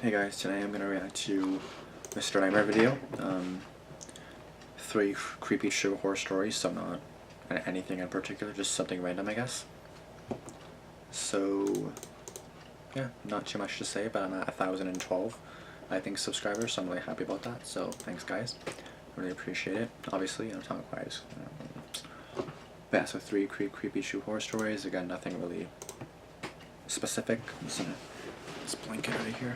Hey guys, today I'm gonna react to Mr. Nightmare video. 3 creepy true horror stories, so not anything in particular, just something random, I guess. So, yeah, not too much to say, but I'm at 1,012, I think, subscribers, so I'm really happy about that. So, thanks guys, really appreciate it. Obviously, I'm talking quiet. But yeah, so 3 creepy true horror stories. Again, nothing really specific. I'm just gonna blink it out of here.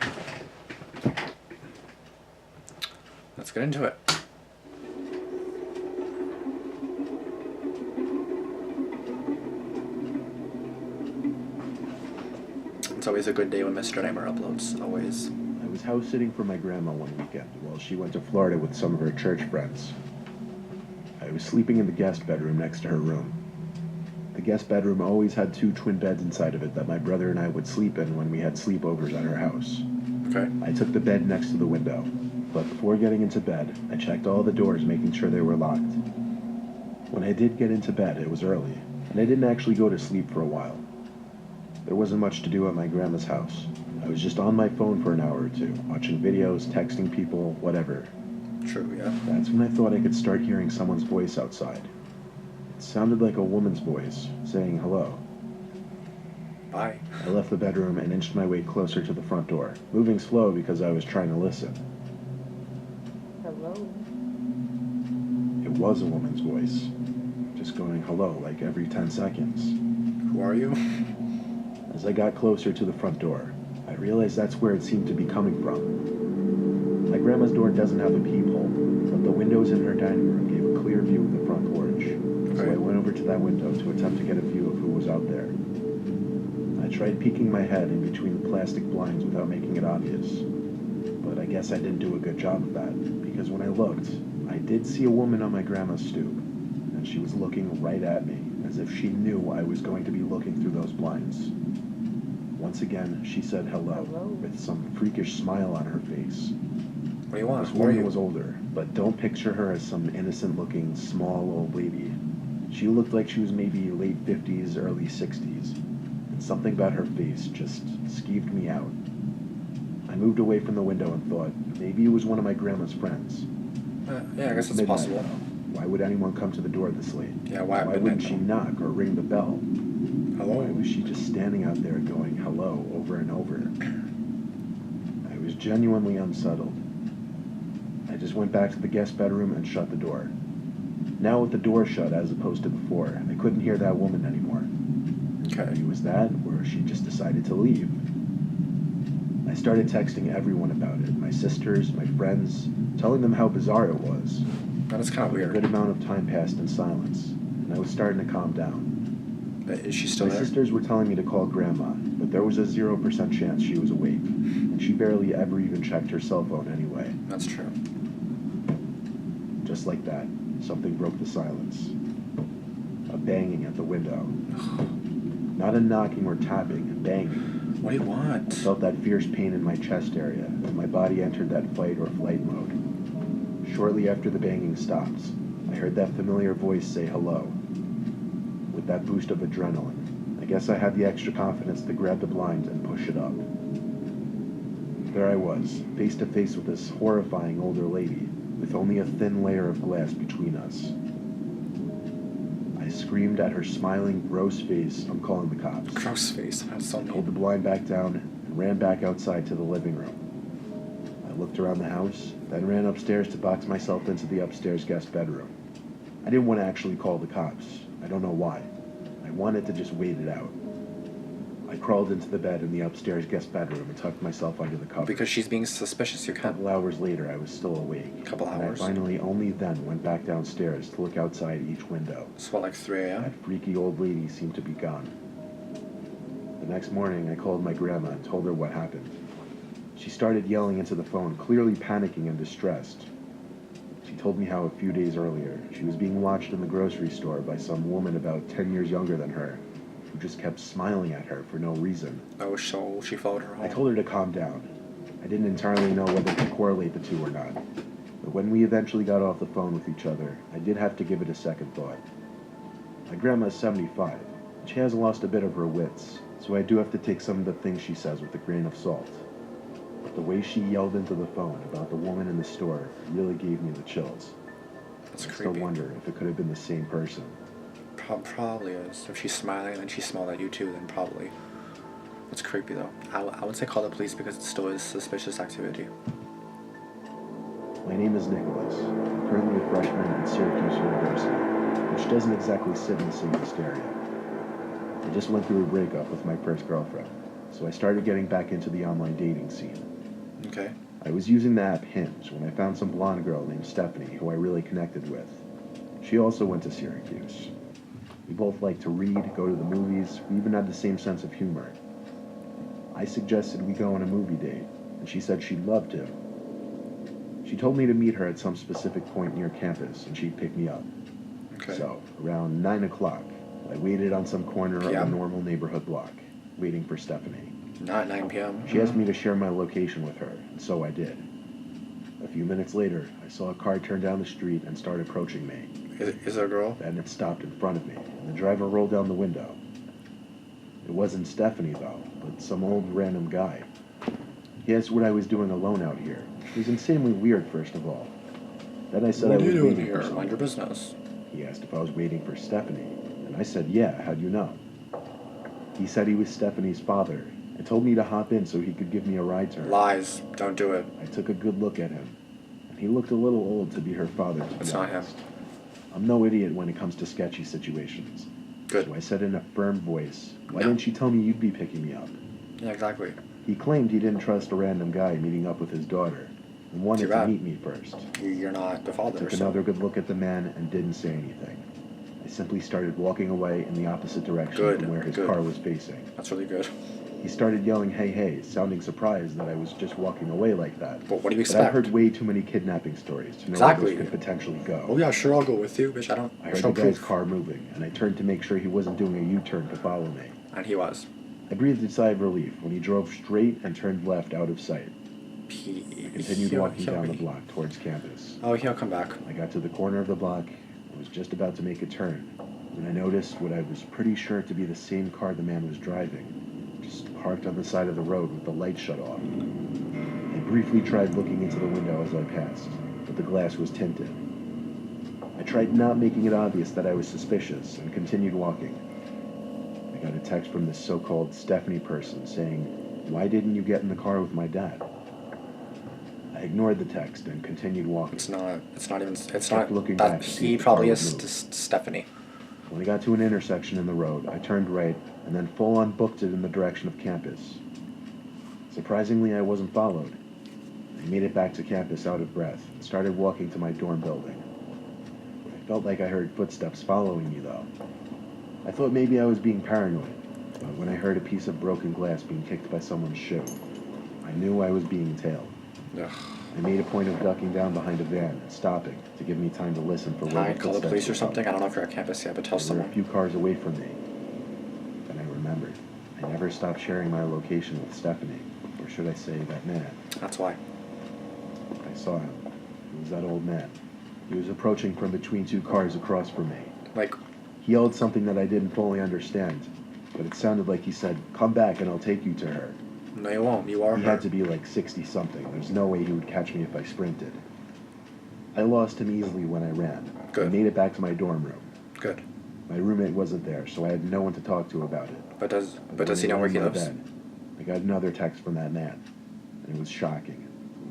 Let's get into it. It's always a good day when Mr. Nightmare uploads, always. I was house sitting for my grandma one weekend while she went to Florida with some of her church friends. I was sleeping in the guest bedroom next to her room. The guest bedroom always had 2 twin beds inside of it that my brother and I would sleep in when we had sleepovers at her house. Okay. I took the bed next to the window, but before getting into bed, I checked all the doors, making sure they were locked. When I did get into bed, it was early, and I didn't actually go to sleep for a while. There wasn't much to do at my grandma's house. I was just on my phone for an hour or two, watching videos, texting people, whatever. True, yeah. That's when I thought I could start hearing someone's voice outside. It sounded like a woman's voice, saying hello. Bye. I left the bedroom and inched my way closer to the front door, moving slow because I was trying to listen. Hello. It was a woman's voice, just going hello like every 10 seconds. Who are you? As I got closer to the front door, I realized that's where it seemed to be coming from. My grandma's door doesn't have a peephole, but the windows in her dining room gave a clear view of the front porch. So I went over to that window to attempt to get a view of who was out there. I tried peeking my head in between the plastic blinds without making it obvious, but I guess I didn't do a good job of that, because when I looked, I did see a woman on my grandma's stoop, and she was looking right at me, as if she knew I was going to be looking through those blinds. Once again, she said hello, with some freakish smile on her face. What do you want? This woman was older, but don't picture her as some innocent-looking, small old lady. She looked like she was maybe late 50s, early 60s, and something about her face just skeeved me out. I moved away from the window and thought, maybe it was one of my grandma's friends. Yeah, I guess it's Midnight, possible. though. Why would anyone come to the door this late? Yeah, why wouldn't she knock or ring the bell? Hello? Why was she just standing out there going hello over and over? I was genuinely unsettled. I just went back to the guest bedroom and shut the door. Now with the door shut as opposed to before, I couldn't hear that woman anymore. Okay. Maybe it was that, or she just decided to leave. I started texting everyone about it, my sisters, my friends, telling them how bizarre it was. That is kind of A weird. good amount of time passed in silence, and I was starting to calm down. Is she still My there? sisters were telling me to call Grandma, but there was a 0% chance she was awake, and she barely ever even checked her cell phone anyway. That's true. Just like that, something broke the silence. A banging at the window. Not a knocking or tapping, a banging. What do you want? I felt that fierce pain in my chest area, and my body entered that fight or flight mode. Shortly after the banging stopped, I heard that familiar voice say hello. With that boost of adrenaline, I guess I had the extra confidence to grab the blinds and push it up. There I was, face to face with this horrifying older lady, with only a thin layer of glass between us. I screamed at her smiling, gross face, I'm calling the cops. Gross face. That's so Pulled the mean. blind back down and ran back outside to the living room. I looked around the house, then ran upstairs to box myself into the upstairs guest bedroom. I didn't want to actually call the cops. I don't know why. I wanted to just wait it out. I crawled into the bed in the upstairs guest bedroom and tucked myself under the covers. Because she's being suspicious, you A can't. couple hours later, I was still awake. Couple And hours? I finally only then went back downstairs to look outside each window. It's what, like 3 a.m.? That freaky old lady seemed to be gone. The next morning, I called my grandma and told her what happened. She started yelling into the phone, clearly panicking and distressed. She told me how a few days earlier, she was being watched in the grocery store by some woman about 10 years younger than her, who just kept smiling at her for no reason. Oh, so she followed her home. I told her to calm down. I didn't entirely know whether to correlate the two or not. But when we eventually got off the phone with each other, I did have to give it a second thought. My grandma's 75. She has lost a bit of her wits, so I do have to take some of the things she says with a grain of salt. But the way she yelled into the phone about the woman in the store really gave me the chills. That's I creepy. still wonder if it could have been the same person. Probably is. If she's smiling and then she smiled at you too, then probably. It's creepy though. I would say call the police because it still is suspicious activity. My name is Nicholas. I'm currently a freshman at Syracuse University, which doesn't exactly sit in the safest area. I just went through a breakup with my first girlfriend, so I started getting back into the online dating scene. Okay. I was using the app Hinge when I found some blonde girl named Stephanie who I really connected with. She also went to Syracuse. We both liked to read, go to the movies, we even had the same sense of humor. I suggested we go on a movie date, and she said she'd love to. She told me to meet her at some specific point near campus, and she'd pick me up. Okay. So, around 9 o'clock, I waited on some corner of a PM? normal neighborhood block, waiting for Stephanie. Not 9 p.m. She asked me to share my location with her, and so I did. A few minutes later, I saw a car turn down the street and start approaching me. Is there a girl? Then it stopped in front of me, and the driver rolled down the window. It wasn't Stephanie, though, but some old random guy. He asked what I was doing alone out here. It was insanely weird, first of all. Then I said What I are was you doing waiting here? for someone. Mind your business. He asked if I was waiting for Stephanie, and I said, yeah, how'd you know? He said he was Stephanie's father, and told me to hop in so he could give me a ride to her. Lies. Don't do it. I took a good look at him, and he looked a little old to be her father, to be It's not him. honest. I'm no idiot when it comes to sketchy situations. Good. So I said in a firm voice, why No. didn't you tell me you'd be picking me up? Yeah, exactly. He claimed he didn't trust a random guy meeting up with his daughter, and wanted Too to bad. meet me first. You're not the father. Took So. another good look at the man and didn't say anything. I simply started walking away in the opposite direction Good, from where his good. car was facing. That's really good. He started yelling, hey, hey, sounding surprised that I was just walking away like that. But what do you But expect? I've heard way too many kidnapping stories to know Exactly. where this could potentially go. Oh yeah, sure, I'll go with you, bitch. I don't. I There's heard no the guy's proof. car moving, and I turned to make sure he wasn't doing a U-turn to follow me. And he was. I breathed a sigh of relief when he drove straight and turned left out of sight. I continued walking down the block towards campus. Oh, he'll come back. I got to the corner of the block and was just about to make a turn when I noticed what I was pretty sure to be the same car the man was driving, just parked on the side of the road with the light shut off. I briefly tried looking into the window as I passed, but the glass was tinted. I tried not making it obvious that I was suspicious and continued walking. I got a text from this so-called Stephanie person saying, why didn't you get in the car with my dad? I ignored the text and continued walking. It's not even. It's Kept not. looking That back to see he if the car probably would is move. Stephanie. When I got to an intersection in the road, I turned right and then full-on booked it in the direction of campus. Surprisingly, I wasn't followed. I made it back to campus out of breath and started walking to my dorm building. I felt like I heard footsteps following me, though. I thought maybe I was being paranoid, but when I heard a piece of broken glass being kicked by someone's shoe, I knew I was being tailed. Ugh. I made a point of ducking down behind a van and stopping to give me time to listen for where Hi, the call the footsteps police or were something. I coming. don't know if you're at campus yet, but tell There were a someone. few cars away from me. Then I remembered. I never stopped sharing my location with Stephanie, or should I say that man. That's why. I saw him. It was that old man. He was approaching from between two cars across from me. Like, He yelled something that I didn't fully understand, but it sounded like he said, come back and I'll take you to her. no, you won't. You are He her. had to be like 60-something. There's no way he would catch me if I sprinted. I lost him easily when I ran. Good. I made it back to my dorm room. Good. My roommate wasn't there, so I had no one to talk to about it. But does When he I know lay where in he my lives? bed, I got another text from that man, and it was shocking.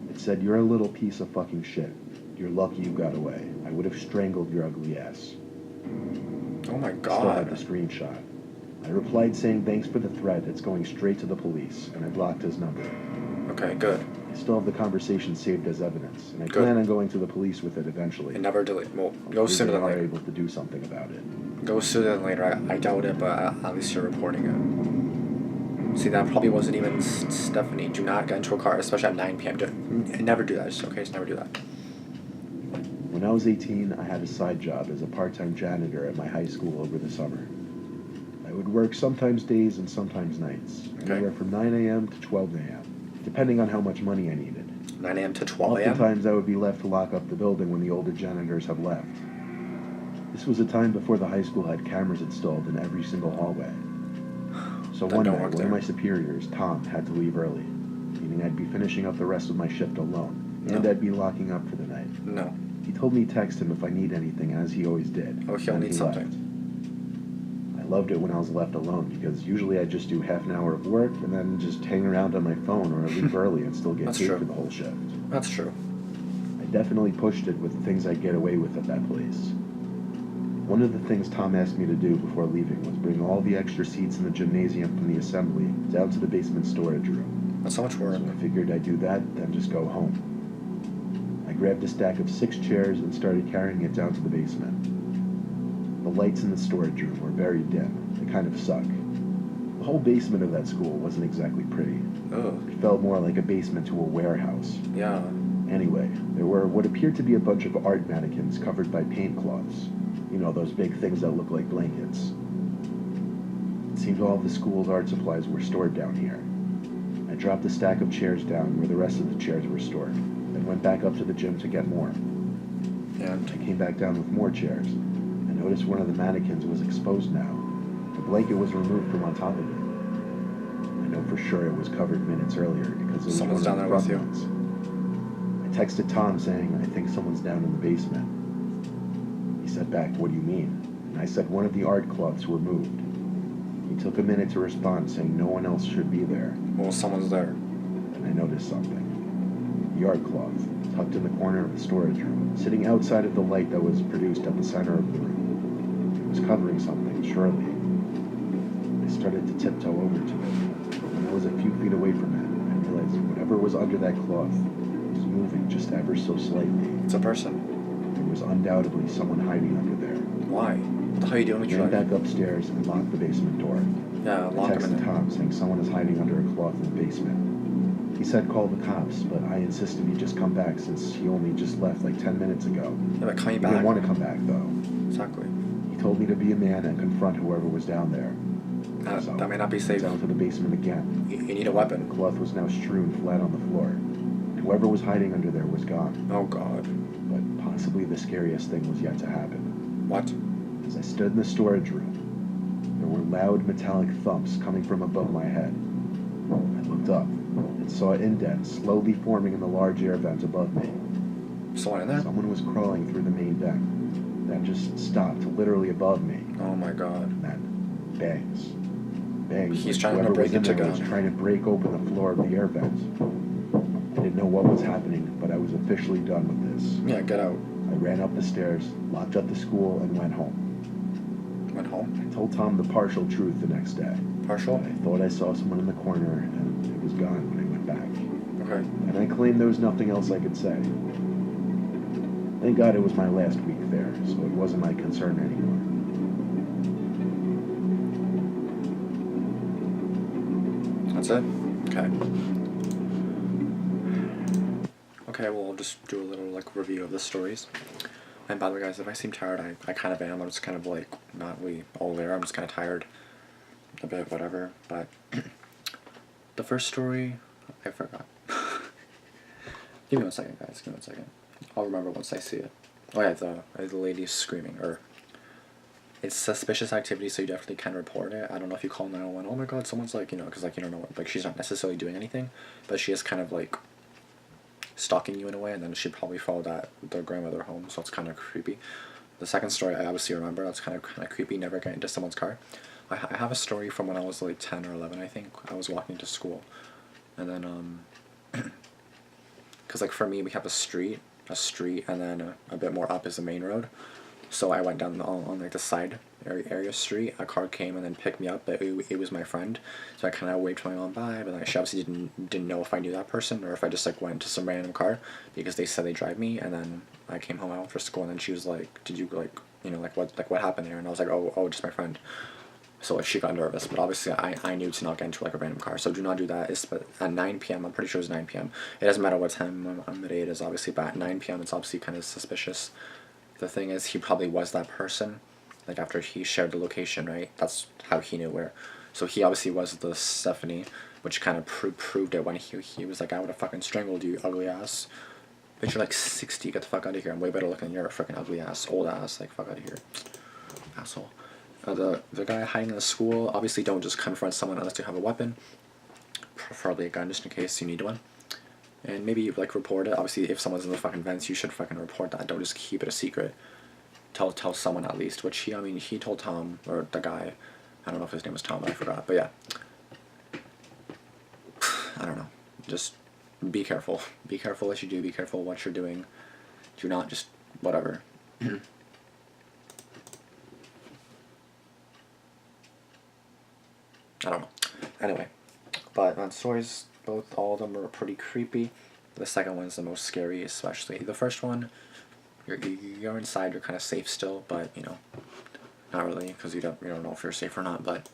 It said, you're a little piece of fucking shit. You're lucky you got away. I would have strangled your ugly ass. Oh my I still have the god. screenshot. I replied saying thanks for the threat, it's going straight to the police, and I blocked his number. Okay, good. I still have the conversation saved as evidence, and I Good. plan on going to the police with it eventually. And never delete. Well, go Hopefully sooner they than are later. able to do something about it. Go sooner than later. I doubt it, but at least you're reporting it. See, that probably wasn't even Stephanie. Do not get into a car, especially at 9 p.m. Never do that. Okay, just never do that. When I was 18, I had a side job as a part-time janitor at my high school over the summer. I would work sometimes days and sometimes nights, Okay. anywhere from 9 a.m. to 12 a.m., depending on how much money I needed. 9 a.m. to 12 a.m. Oftentimes, I would be left to lock up the building when the older janitors had left. This was a time before the high school had cameras installed in every single hallway. So Then one don't night, work one there. of my superiors, Tom, had to leave early, meaning I'd be finishing up the rest of my shift alone, and No. I'd be locking up for the night. No. He told me to text him if I need anything, as he always did. Oh, he'll and need he something. left. I loved it when I was left alone, because usually I'd just do half an hour of work and then just hang around on my phone or leave early and still get That's paid true. for the whole shift. That's true. I definitely pushed it with the things I'd get away with at that place. One of the things Tom asked me to do before leaving was bring all the extra seats in the gymnasium from the assembly down to the basement storage room. That's so much work. So I figured I'd do that, then just go home. I grabbed a stack of 6 chairs and started carrying it down to the basement. The lights in the storage room were very dim. They kind of suck. The whole basement of that school wasn't exactly pretty. Oh. It felt more like a basement to a warehouse. Yeah. Anyway, there were what appeared to be a bunch of art mannequins covered by paint cloths. You know, those big things that look like blankets. It seemed all of the school's art supplies were stored down here. I dropped a stack of chairs down where the rest of the chairs were stored, then went back up to the gym to get more. And I came back down with more chairs. I noticed one of the mannequins was exposed now. The blanket was removed from on top of it. I know for sure it was covered minutes earlier because it was Someone's one down of there the with you. front ones. I texted Tom saying, I think someone's down in the basement. He said back, what do you mean? And I said one of the art cloths were moved. He took a minute to respond, saying no one else should be there. well, someone's there. And I noticed something. The art cloth, tucked in the corner of the storage room, sitting outside of the light that was produced at the center of the room. It was covering something, surely. I started to tiptoe over to it, but when I was a few feet away from it, I realized whatever was under that cloth was moving just ever so slightly. It's a person. There was undoubtedly someone hiding under there. Why? What the hell are you doing with I your ran life? back upstairs and locked the basement door. Yeah, I lock him in texted there. Tom saying someone is hiding under a cloth in the basement. He said call the cops, but I insisted he just come back since he only just left like 10 minutes ago. Yeah, but coming He back. didn't want to come back though. Exactly. He told me to be a man and confront whoever was down there. So, That may not be safe. down to the basement again. You need a The weapon. cloth was now strewn flat on the floor. Whoever was hiding under there was gone. Oh god. But possibly the scariest thing was yet to happen. What? As I stood in the storage room, there were loud metallic thumps coming from above my head. I looked up and saw indents slowly forming in the large air vent above me. Someone in there? Someone was crawling through the main vent, then just stopped literally above me. Oh my god. And then bangs. Bangs. He's like trying to whoever break was in into there was gun. trying to break open the floor of the air vent. I didn't know what was happening, but I was officially done with this. Yeah, get out. I ran up the stairs, locked up the school, and went home. Went home. I told Tom the partial truth the next day. Partial? I thought I saw someone in the corner, and it was gone when I went back. Okay. And I claimed there was nothing else I could say. Thank God it was my last week there, so it wasn't my concern anymore. That's it? Okay. Okay, well, I'll just do a little, like, review of the stories. And by the way, guys, if I seem tired, I kind of am. I'm just kind of, like, not really all there. I'm just kind of tired. A bit, whatever. But the first story, I forgot. Give me 1 second, guys. Give me 1 second. I'll remember once I see it. Oh, yeah, the lady screaming, or... It's suspicious activity, so you definitely can report it. I don't know if you call 911. Oh my god, someone's like, you know, because, like, you don't know, like, she's not necessarily doing anything, but she is kind of, like, stalking you in a way, and then she probably followed their grandmother home, so it's kind of creepy. The second story I obviously remember, that's kind of creepy, never get into someone's car. I have a story from when I was, like, 10 or 11, I think. I was walking to school, and then, because, like, for me, we have a street, and then a bit more up is the main road. So I went down on like the side area street. A car came and then picked me up, but it was my friend. So I kind of waved my mom bye, but like, she obviously didn't know if I knew that person or if I just like went to some random car because they said they drive me. And then I came home after school, and then she was like, "Did you like, you know, like what happened there?" And I was like, "Oh, just my friend." So like she got nervous, but obviously I knew to not get into like a random car. So do not do that. It's at 9 p.m. I'm pretty sure it's 9 p.m. It doesn't matter what time on the day it is, obviously, but at 9 p.m. it's obviously kind of suspicious. The thing is, he probably was that person, like, after he shared the location, right? That's how he knew where. So he obviously was the Stephanie, which kind of proved it when he was like, "I would have fucking strangled you, ugly ass. Bitch, you're like 60, get the fuck out of here. I'm way better looking than you're a freaking ugly ass, old ass, like, fuck out of here, asshole." The guy hiding in the school, obviously don't just confront someone unless you have a weapon. Preferably a gun, just in case you need one. And maybe like report it. Obviously, if someone's in the fucking vents, you should fucking report that. Don't just keep it a secret. Tell someone at least. Which he told Tom, or the guy. I don't know if his name was Tom, I forgot. But yeah, I don't know. Just be careful. Be careful what you do. Be careful what you're doing. Do not just whatever. I don't know. Anyway, but on stories, all of them were pretty creepy. The second one's the most scary, especially the first one. You're inside, you're kind of safe still, but you know, not really, because you don't know if you're safe or not. But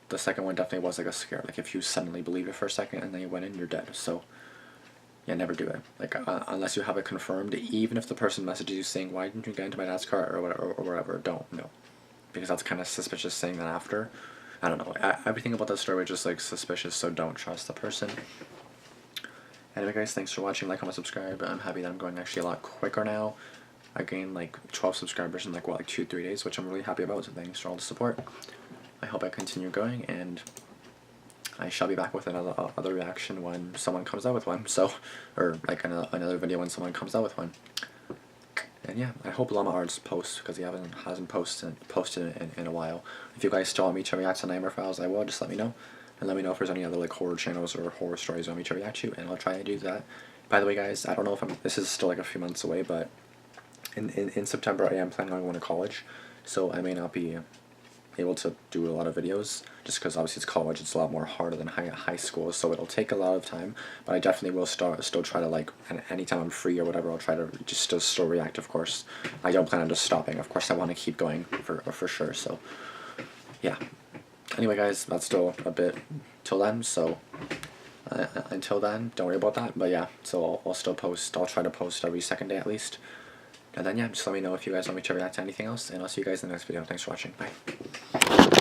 the second one definitely was like a scare. Like if you suddenly believe it for a second and then you went in, you're dead. So yeah, never do it. Like unless you have it confirmed. Even if the person messages you saying, "Why didn't you get into my dad's car?" or whatever, don't. No, because that's kind of suspicious saying that after. I don't know. Everything about that story was just like suspicious, so don't trust the person. Anyway, guys, thanks for watching. Like, comment, subscribe. I'm happy that I'm going actually a lot quicker now. I gained like 12 subscribers in like 2-3 days, which I'm really happy about. So thanks for all the support. I hope I continue going, and I shall be back with another reaction when someone comes out with one. So, or like another video when someone comes out with one. And yeah, I hope Llama Arts posts, because he hasn't posted in a while. If you guys still want me to react to Nightmare Files, I will. Just let me know. And let me know if there's any other like horror channels or horror stories you want me to react to, and I'll try to do that. By the way, guys, I don't know if this is still like a few months away, but in September I am planning on going to college, so I may not be able to do a lot of videos, just because obviously it's college, it's a lot more harder than high school, so it'll take a lot of time, but I definitely will still try to, like, anytime I'm free or whatever, I'll try to just still react, of course. I don't plan on just stopping, of course I want to keep going for sure, so yeah. Anyway, guys, that's still a bit till then, so until then, don't worry about that, but yeah, so I'll still post, I'll try to post every second day at least, and then yeah, just let me know if you guys want me to react to anything else, and I'll see you guys in the next video. Thanks for watching, bye.